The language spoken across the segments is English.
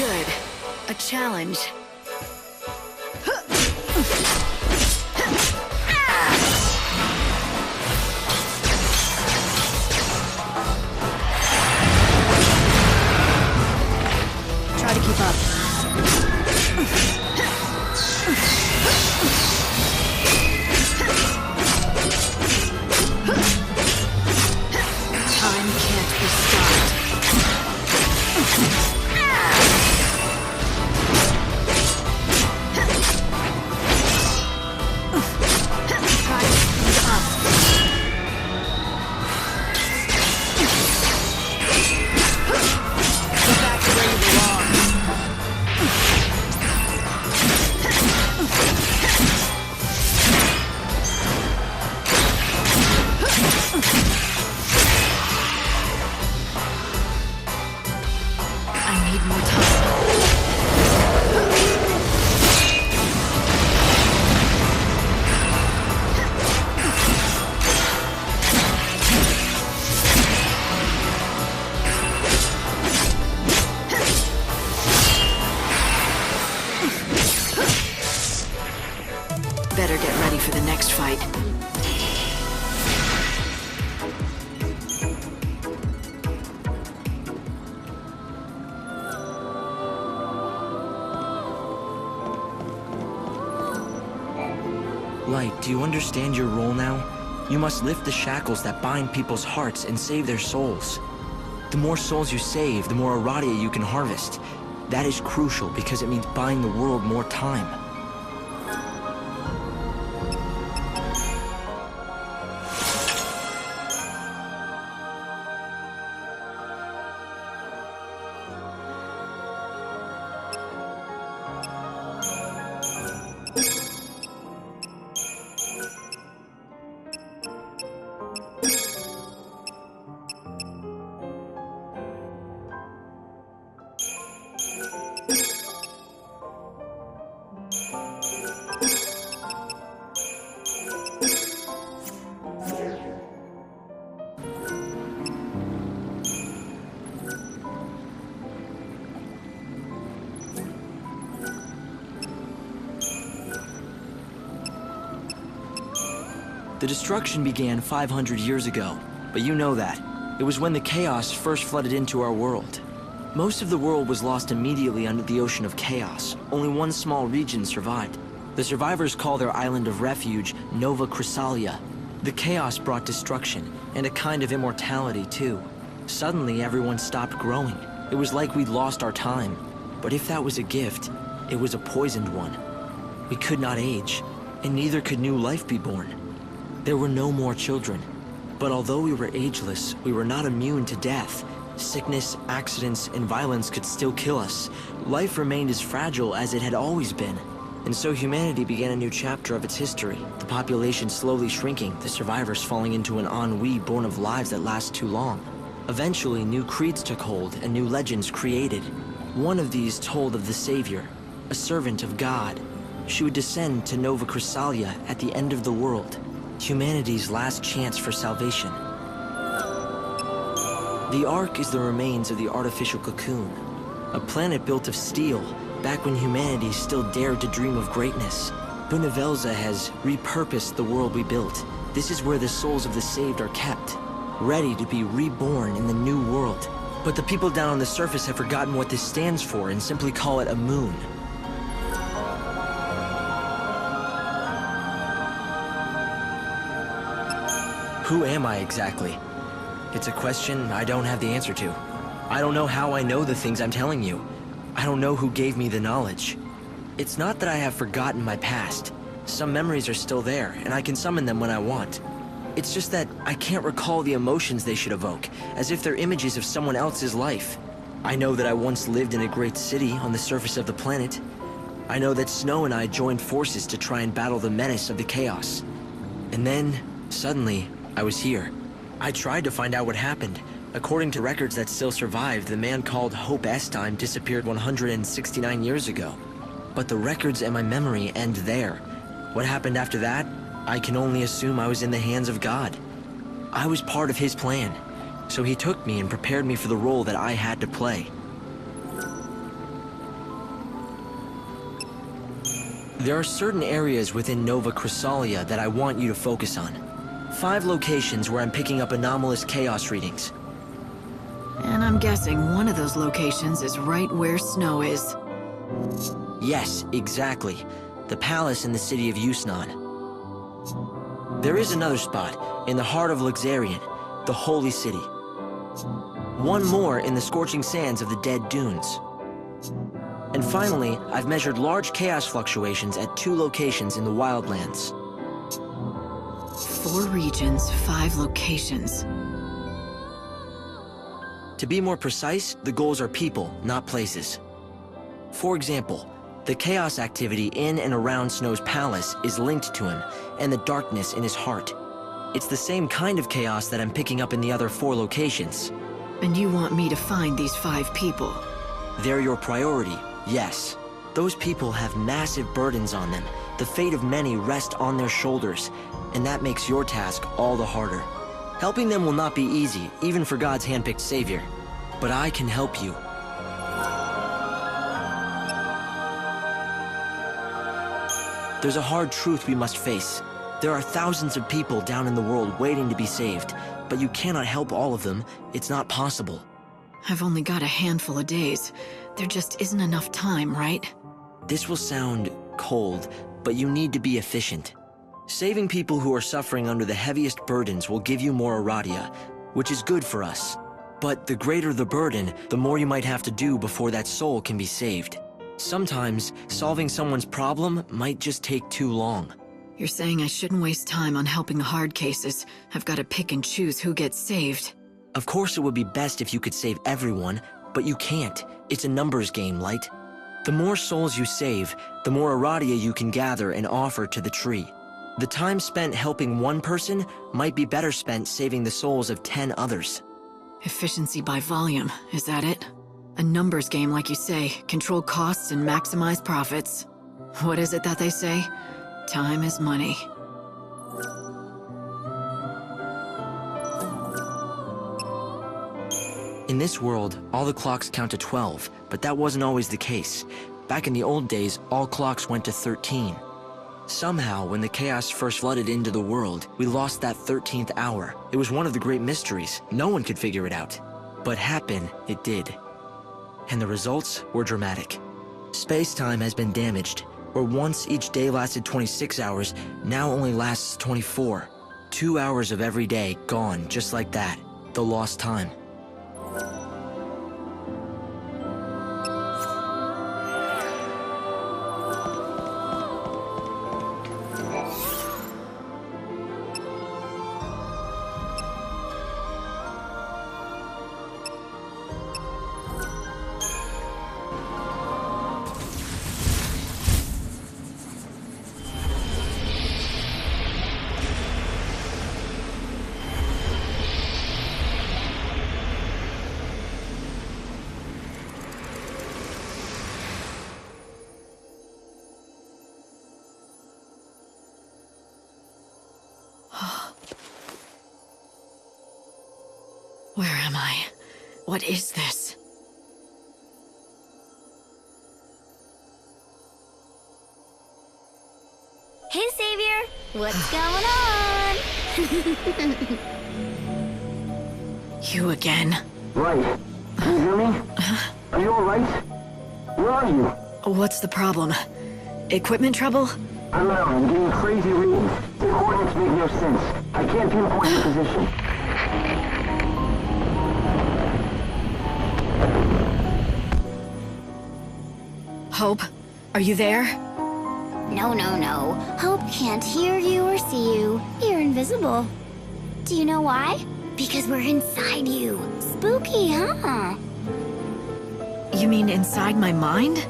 Good. A challenge. Try to keep up. Time can't be stopped. Better get ready for the next fight. Light, do you understand your role now? You must lift the shackles that bind people's hearts and save their souls. The more souls you save, the more Aradia you can harvest. That is crucial because it means buying the world more time. The destruction began 500 years ago, but you know that. It was when the chaos first flooded into our world. Most of the world was lost immediately under the ocean of chaos. Only one small region survived. The survivors call their island of refuge Nova Chrysalia. The chaos brought destruction, and a kind of immortality too. Suddenly everyone stopped growing. It was like we'd lost our time. But if that was a gift, it was a poisoned one. We could not age, and neither could new life be born. There were no more children. But although we were ageless, we were not immune to death. Sickness, accidents, and violence could still kill us. Life remained as fragile as it had always been. And so humanity began a new chapter of its history. The population slowly shrinking, the survivors falling into an ennui born of lives that last too long. Eventually, new creeds took hold and new legends created. One of these told of the Savior, a servant of God. She would descend to Nova Chrysalia at the end of the world. Humanity's last chance for salvation. The Ark is the remains of the artificial cocoon, a planet built of steel, back when humanity still dared to dream of greatness. Bunavelza has repurposed the world we built. This is where the souls of the saved are kept, ready to be reborn in the new world. But the people down on the surface have forgotten what this stands for and simply call it a moon. Who am I exactly? It's a question I don't have the answer to. I don't know how I know the things I'm telling you. I don't know who gave me the knowledge. It's not that I have forgotten my past. Some memories are still there, and I can summon them when I want. It's just that I can't recall the emotions they should evoke, as if they're images of someone else's life. I know that I once lived in a great city on the surface of the planet. I know that Snow and I joined forces to try and battle the menace of the chaos. And then, suddenly, I was here. I tried to find out what happened. According to records that still survive, the man called Hope XIII disappeared 169 years ago. But the records and my memory end there. What happened after that? I can only assume I was in the hands of God. I was part of his plan, so he took me and prepared me for the role that I had to play. There are certain areas within Nova Chrysalia that I want you to focus on. 5 locations where I'm picking up anomalous chaos readings. And I'm guessing one of those locations is right where Snow is. Yes, exactly. The palace in the city of Yusnan. There is another spot, in the heart of Luxarian, the Holy City. One more in the scorching sands of the Dead Dunes. And finally, I've measured large chaos fluctuations at 2 locations in the Wildlands. 4 regions, 5 locations. To be more precise, the goals are people, not places. For example, the chaos activity in and around Snow's palace is linked to him, and the darkness in his heart. It's the same kind of chaos that I'm picking up in the other 4 locations. And you want me to find these 5 people? They're your priority, yes. Those people have massive burdens on them. The fate of many rests on their shoulders, and that makes your task all the harder. Helping them will not be easy, even for God's handpicked savior. But I can help you. There's a hard truth we must face. There are thousands of people down in the world waiting to be saved, but you cannot help all of them. It's not possible. I've only got a handful of days. There just isn't enough time, right? This will sound cold, but you need to be efficient. Saving people who are suffering under the heaviest burdens will give you more Aradia, which is good for us. But the greater the burden, the more you might have to do before that soul can be saved. Sometimes, solving someone's problem might just take too long. You're saying I shouldn't waste time on helping the hard cases. I've got to pick and choose who gets saved. Of course it would be best if you could save everyone, but you can't. It's a numbers game, Light. The more souls you save, the more Aradia you can gather and offer to the tree. The time spent helping one person might be better spent saving the souls of 10 others. Efficiency by volume, is that it? A numbers game, like you say. Control costs and maximize profits. What is it that they say? Time is money. In this world, all the clocks count to 12, but that wasn't always the case. Back in the old days, all clocks went to 13. Somehow, when the chaos first flooded into the world, we lost that 13th hour. It was one of the great mysteries. No one could figure it out. But happen, it did. And the results were dramatic. Space-time has been damaged, where once each day lasted 26 hours, now only lasts 24. 2 hours of every day gone just like that. The lost time. Where am I? What is this? Hey, Savior! What's going on? You again? Right. Can you hear me? Are you alright? Where are you? What's the problem? Equipment trouble? I'm out. I'm getting crazy readings. The coordinates make no sense. I can't pinpoint the position. Hope, are you there? No, no, no. Hope can't hear you or see you. You're invisible. Do you know why? Because we're inside you. Spooky, huh? You mean inside my mind?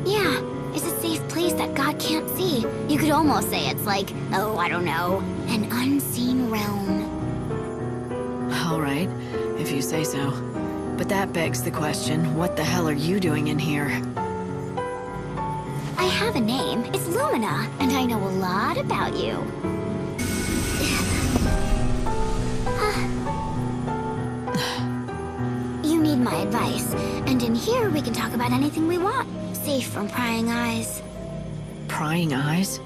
Yeah, it's a safe place that God can't see. You could almost say it's like, oh, I don't know, an unseen realm. All right, if you say so. But that begs the question, what the hell are you doing in here? I have a name. It's Lumina, and I know a lot about you. You need my advice, and in here we can talk about anything we want, safe from prying eyes. prying eyes?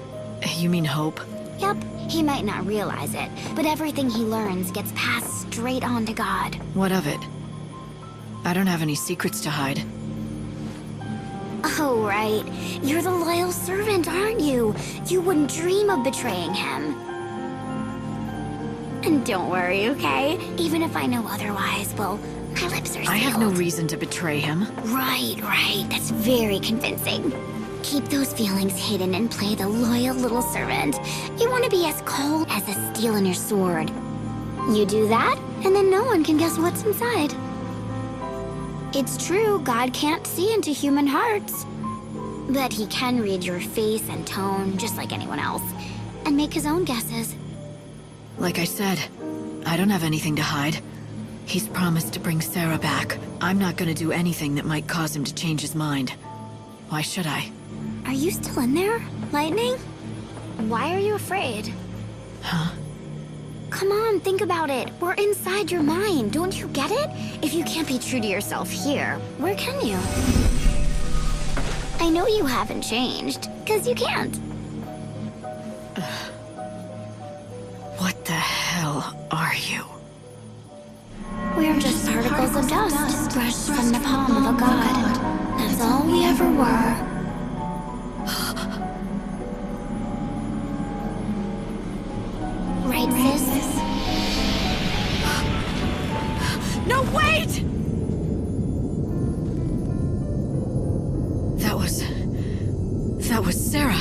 You mean Hope? Yep, he might not realize it, but everything he learns gets passed straight on to God. What of it? I don't have any secrets to hide. Oh, right. You're the loyal servant, aren't you? You wouldn't dream of betraying him. And don't worry, okay? Even if I know otherwise, well, my lips are sealed. I have no reason to betray him. Right. That's very convincing. Keep those feelings hidden and play the loyal little servant. You want to be as cold as the steel in your sword. You do that, and then no one can guess what's inside. It's true, God can't see into human hearts. But he can read your face and tone, just like anyone else, and make his own guesses. Like I said, I don't have anything to hide. He's promised to bring Sarah back. I'm not gonna do anything that might cause him to change his mind. Why should I? Are you still in there, Lightning? Why are you afraid? Huh? Come on, think about it. We're inside your mind, don't you get it? If you can't be true to yourself here, where can you? I know you haven't changed, 'cause you can't. What the hell are you? We're just particles of dust brushed from the palm of a god. That's all we ever were. Right, sis? No, wait! That was Sarah.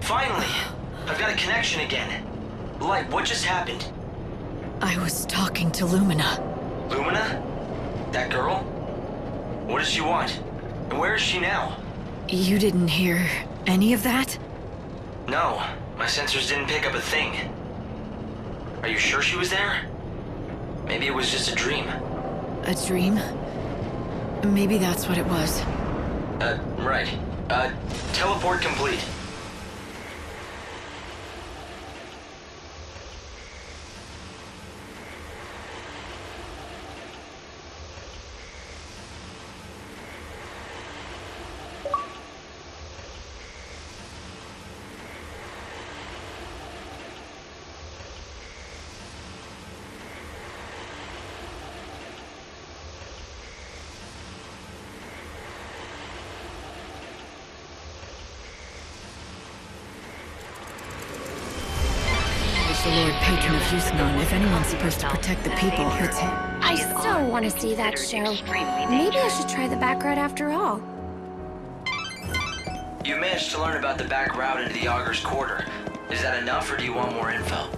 Finally! I've got a connection again. Light, what just happened? I was talking to Lumina. Lumina? That girl? What does she want? And where is she now? You didn't hear any of that? No, my sensors didn't pick up a thing. Are you sure she was there? Maybe it was just a dream. A dream? Maybe that's what it was. Right. Teleport complete. The Lord Patron of Yusnon. If anyone's supposed to protect the people, it's him. I still want to see that show. Maybe I should try the back road after all. You managed to learn about the back route into the Augur's Quarter. Is that enough, or do you want more info?